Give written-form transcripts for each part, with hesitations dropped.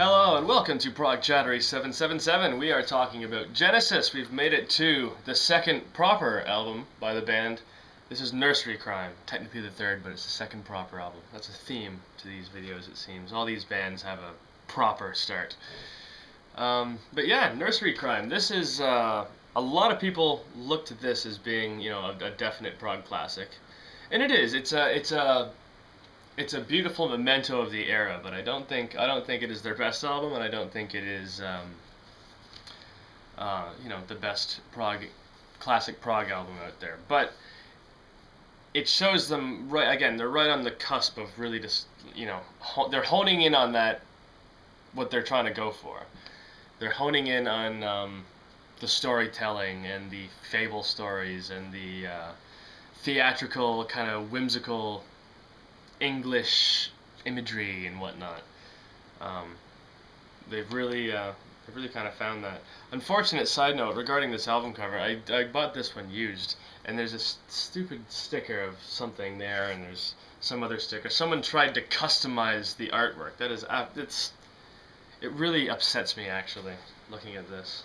Hello and welcome to Prog Chattery 777. We are talking about Genesis. We've made it to the second proper album by the band. This is Nursery Cryme, technically the third, but it's the second proper album. That's a theme to these videos, it seems. All these bands have a proper start. But yeah, Nursery Cryme. This is a lot of people look to this as being, you know, a definite prog classic, and it is. It's a beautiful memento of the era, but I don't think it is their best album, and I don't think it is you know, the best classic prog album out there. But it shows them right again. They're right on the cusp of really just, you know, they're honing in on that, what they're trying to go for. They're honing in on the storytelling and the fable stories and the theatrical kind of whimsical English imagery and whatnot. They've really kind of found that. Unfortunate side note regarding this album cover, I bought this one used, and there's this stupid sticker of something there, and there's some other sticker. Someone tried to customize the artwork. That is, it really upsets me actually looking at this.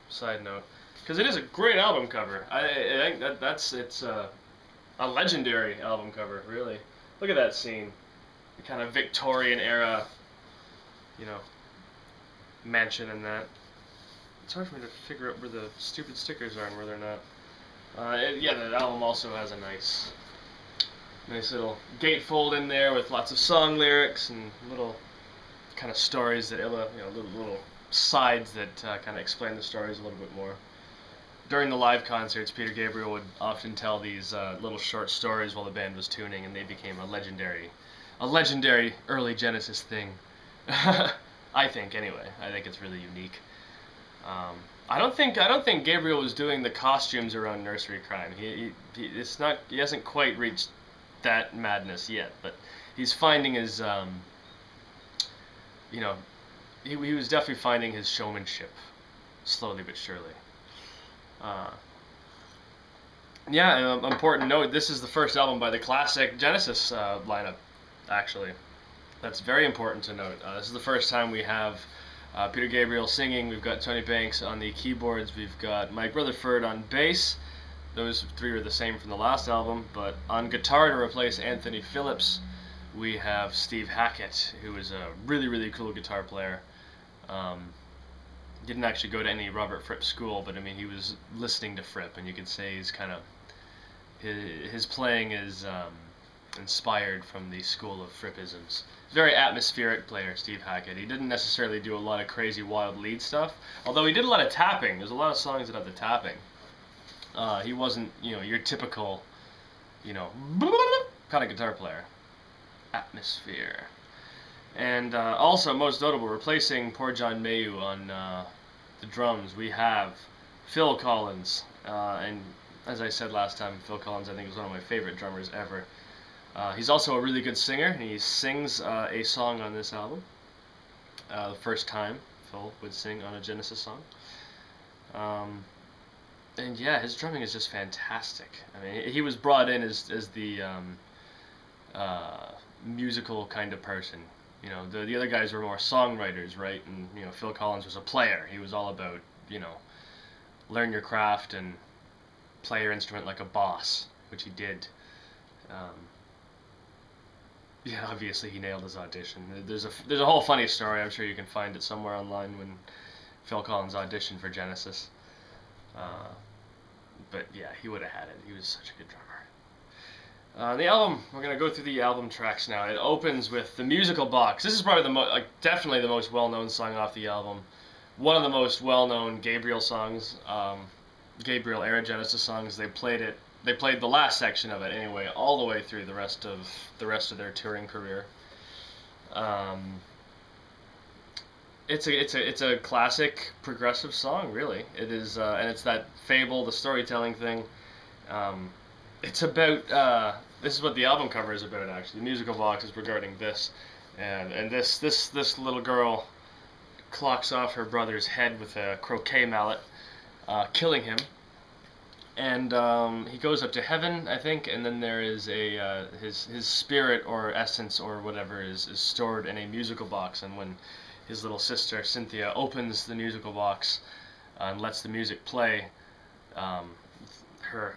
Side note, because it is a great album cover. I think it's a legendary album cover, really. Look at that scene. The kind of Victorian era, you know, mansion and that. It's hard for me to figure out where the stupid stickers are and where they're not. Yeah, the album also has a nice little gatefold in there with lots of song lyrics and little kind of stories that, you know, little sides that kind of explain the stories a little bit more. During the live concerts, Peter Gabriel would often tell these little short stories while the band was tuning, and they became a legendary early Genesis thing. I think, anyway. I think it's really unique. I don't think Gabriel was doing the costumes around Nursery Cryme. He hasn't quite reached that madness yet, but he's finding his you know, he was definitely finding his showmanship slowly but surely. Yeah, important note, this is the first album by the classic Genesis lineup, actually. That's very important to note. This is the first time we have Peter Gabriel singing. We've got Tony Banks on the keyboards. We've got Mike Rutherford on bass. Those three are the same from the last album, but on guitar to replace Anthony Phillips, we have Steve Hackett, who is a really cool guitar player. Didn't actually go to any Robert Fripp school, but I mean, he was listening to Fripp, and you could say he's kind of, his playing is inspired from the school of Frippisms. Very atmospheric player, Steve Hackett. He didn't necessarily do a lot of crazy wild lead stuff, although he did a lot of tapping. There's a lot of songs that have the tapping. He wasn't, you know, your typical, you know, kind of guitar player. Atmosphere. And also, most notable, replacing poor John Mayhew on the drums, we have Phil Collins. And as I said last time, Phil Collins, I think, is one of my favorite drummers ever. He's also a really good singer, and he sings a song on this album. The first time Phil would sing on a Genesis song. And yeah, his drumming is just fantastic. I mean, he was brought in as the musical kind of person. You know, the other guys were more songwriters, right? And, you know, Phil Collins was a player. He was all about, you know, learn your craft and play your instrument like a boss, which he did. Yeah, obviously he nailed his audition. There's a whole funny story. I'm sure you can find it somewhere online when Phil Collins auditioned for Genesis. But yeah, he would have had it. He was such a good drummer. The album, we're going to go through the album tracks now. It opens with the musical box. This is probably definitely the most well-known song off the album. One of the most well-known Gabriel songs, Gabriel era Genesis songs. They played the last section of it anyway, all the way through the rest of their touring career. It's a classic progressive song, really. It is, and it's that fable, the storytelling thing. It's about, this is what the album cover is about, actually. The musical box is regarding this, and this little girl clocks off her brother's head with a croquet mallet, killing him, and he goes up to heaven, I think, and then there is a his spirit or essence or whatever is stored in a musical box, and when his little sister Cynthia opens the musical box and lets the music play, her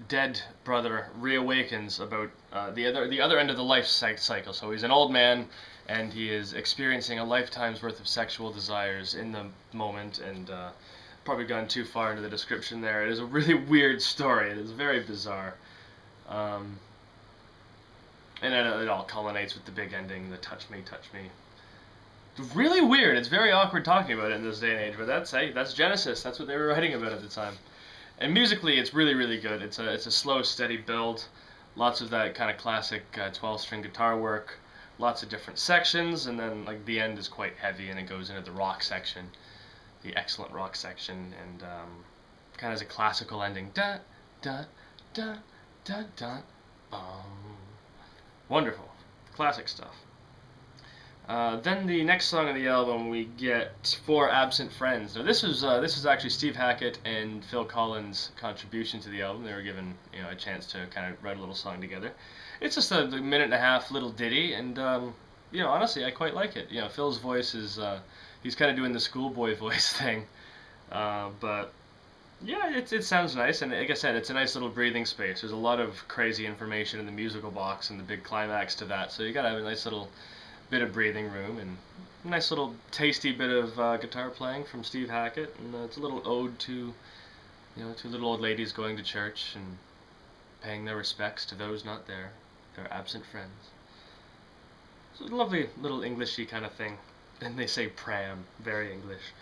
dead brother reawakens about the other end of the life cycle. So he's an old man, and he is experiencing a lifetime's worth of sexual desires in the moment, and probably gone too far into the description there. It is a really weird story. It is very bizarre. And then it all culminates with the big ending, the touch me, touch me. It's really weird. It's very awkward talking about it in this day and age, but that's Genesis. That's what they were writing about at the time. And musically, it's really, really good. It's a slow, steady build. Lots of that kind of classic 12-string guitar work. Lots of different sections, and then like the end is quite heavy, and it goes into the rock section, the excellent rock section, and kind of as a classical ending. Da da da da da. Wonderful, classic stuff. Then the next song on the album, we get For Absent Friends. Now this was actually Steve Hackett and Phil Collins' contribution to the album. They were given a chance to kind of write a little song together. It's just a minute-and-a-half little ditty, and honestly, I quite like it. Phil's voice is he's kind of doing the schoolboy voice thing, but yeah, it sounds nice, and like I said, it's a nice little breathing space. There's a lot of crazy information in the musical box and the big climax to that, so you gotta have a nice little bit of breathing room, and a nice little tasty bit of guitar playing from Steve Hackett, and it's a little ode to two little old ladies going to church and paying their respects to those not there, their absent friends. It's a lovely little Englishy kind of thing. And they say pram, very English.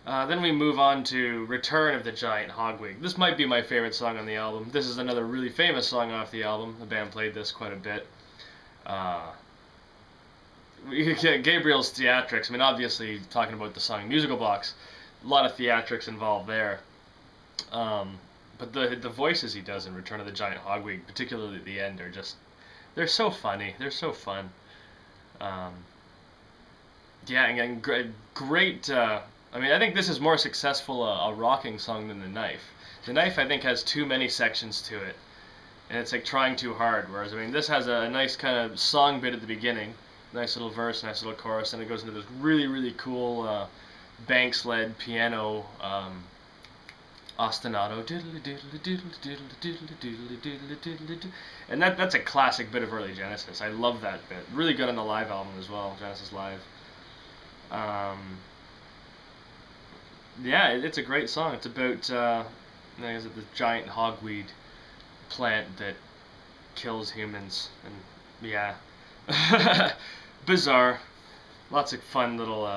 Then we move on to Return of the Giant Hogweed. This might be my favorite song on the album. This is another really famous song off the album. The band played this quite a bit. Gabriel's theatrics, I mean, obviously, talking about the song Musical Box, a lot of theatrics involved there. But the voices he does in Return of the Giant Hogweed, particularly at the end, are just, they're so funny. They're so fun. Yeah, and great, I mean, I think this is more successful a rocking song than The Knife. The Knife, I think, has too many sections to it, and it's like trying too hard, whereas, I mean, this has a nice kind of song bit at the beginning, nice little verse, nice little chorus, and it goes into this really, really cool Banks-led piano ostinato, and that's a classic bit of early Genesis. I love that bit. Really good on the live album as well, Genesis Live. Yeah, it's a great song. It's about is it the giant hogweed plant that kills humans, and yeah, bizarre. Lots of fun little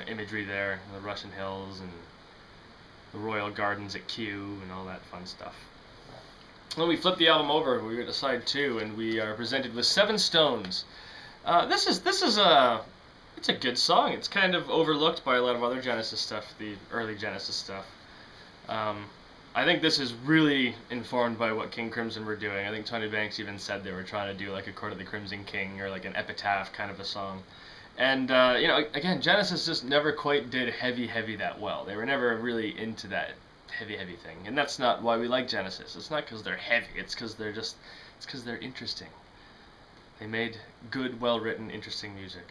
imagery there, the Russian hills and the royal gardens at Kew and all that fun stuff. When we flip the album over, we get to side 2, and we are presented with Seven Stones. This is it's a good song. It's kind of overlooked by a lot of other Genesis stuff, the early Genesis stuff. I think this is really informed by what King Crimson were doing. I think Tony Banks even said they were trying to do like a Court of the Crimson King or like an epitaph kind of a song. And, again, Genesis just never quite did heavy that well. They were never really into that heavy thing. And that's not why we like Genesis. It's not because they're heavy. It's because they're interesting. They made good, well-written, interesting music.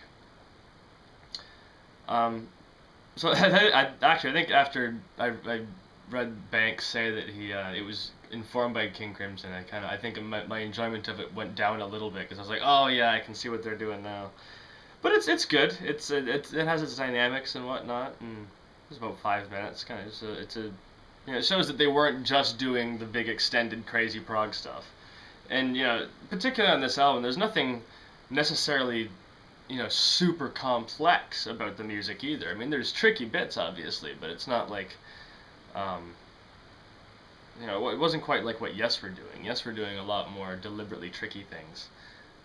So I think after I read Banks say that it was informed by King Crimson, I think my enjoyment of it went down a little bit, because I was like, oh yeah, I can see what they're doing now. But it's good. It has its dynamics and whatnot, and it's about 5 minutes. Kind of it shows that they weren't just doing the big extended crazy prog stuff. And particularly on this album, there's nothing necessarily super complex about the music either. I mean, there's tricky bits obviously, but it's not like it wasn't quite like what Yes were doing. Yes were doing a lot more deliberately tricky things.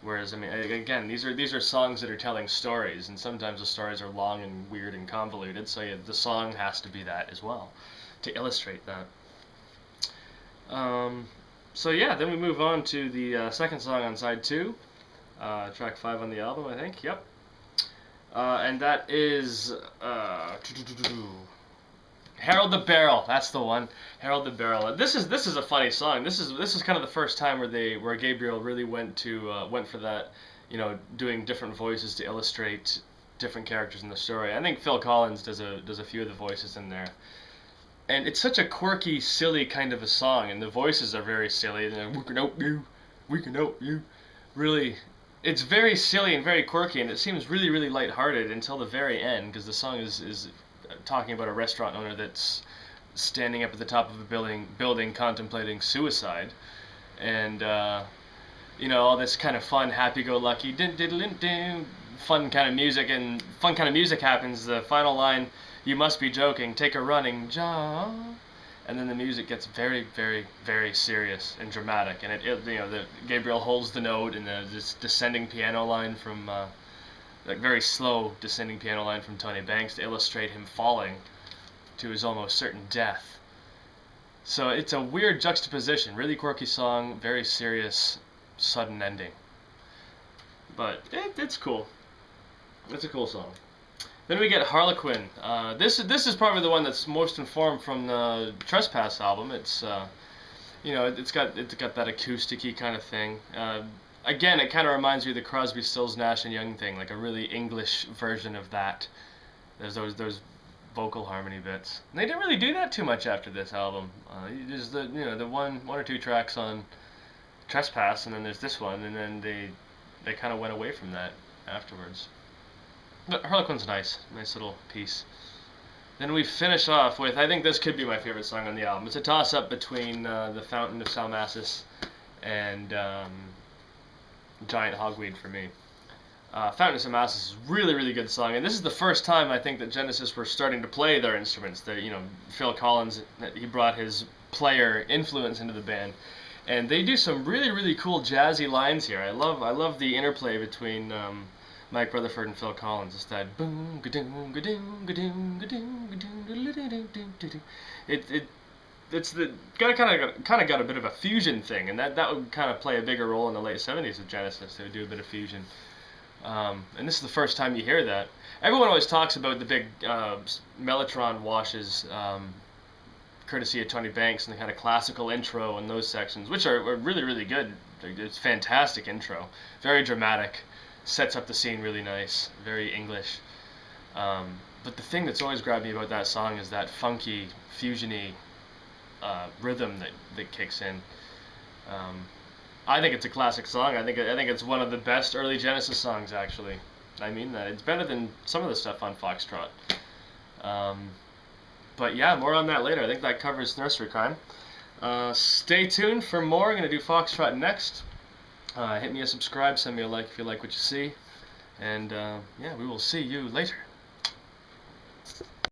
Whereas, I mean, again, these are songs that are telling stories, and sometimes the stories are long and weird and convoluted, so the song has to be that as well, to illustrate that. So yeah, then we move on to the second song on side 2, track 5 on the album, I think, yep. And that is, Harold the Barrel, that's the one. Harold the Barrel. This is a funny song. This is kind of the first time where Gabriel really went for that, doing different voices to illustrate different characters in the story. I think Phil Collins does a few of the voices in there. And it's such a quirky, silly kind of a song, and the voices are very silly. And they're, we can help you, we can help you. Really, it's very silly and very quirky, and it seems really, really lighthearted until the very end, because the song is talking about a restaurant owner that's standing up at the top of a building contemplating suicide, and all this kind of fun, happy-go-lucky, fun kind of music, and fun kind of music happens. The final line, "You must be joking, take a running job," and then the music gets very, very, very serious and dramatic, and Gabriel holds the note, and this descending piano line from very slow descending piano line from Tony Banks to illustrate him falling to his almost certain death. So it's a weird juxtaposition, really quirky song, very serious, sudden ending. But it's cool. It's a cool song. Then we get Harlequin. This is probably the one that's most informed from the Trespass album. It's it's got that acoustic-y kind of thing. Again, it kind of reminds me of the Crosby, Stills, Nash and Young thing, like a really English version of that. There's those vocal harmony bits. And they didn't really do that too much after this album. There's the one or two tracks on Trespass, and then there's this one, and then they kind of went away from that afterwards. But Harlequin's nice little piece. Then we finish off with, I think this could be my favorite song on the album. It's a toss-up between the Fountain of Salmacis and Giant Hogweed for me. Fountain of Salmacis is a really, really good song, and this is the first time I think that Genesis were starting to play their instruments. Phil Collins, he brought his player influence into the band, and they do some really, really cool jazzy lines here. I love the interplay between Mike Rutherford and Phil Collins. It's that boom, ga-doom, ga-doom, ga-doom, ga-doom, ga-doom. It's the kind of got a bit of a fusion thing, and that would kind of play a bigger role in the late '70s of Genesis. They would do a bit of fusion, and this is the first time you hear that. Everyone always talks about the big Mellotron washes, courtesy of Tony Banks, and the kind of classical intro and those sections, which are really, really good. It's a fantastic intro, very dramatic, sets up the scene really nice, very English. But the thing that's always grabbed me about that song is that funky, fusiony rhythm that kicks in. I think it's a classic song. I think it's one of the best early Genesis songs, actually. I mean that. It's better than some of the stuff on Foxtrot. But yeah, more on that later. I think that covers Nursery Cryme. Stay tuned for more. I'm going to do Foxtrot next. Hit me a subscribe, send me a like if you like what you see. And yeah, we will see you later.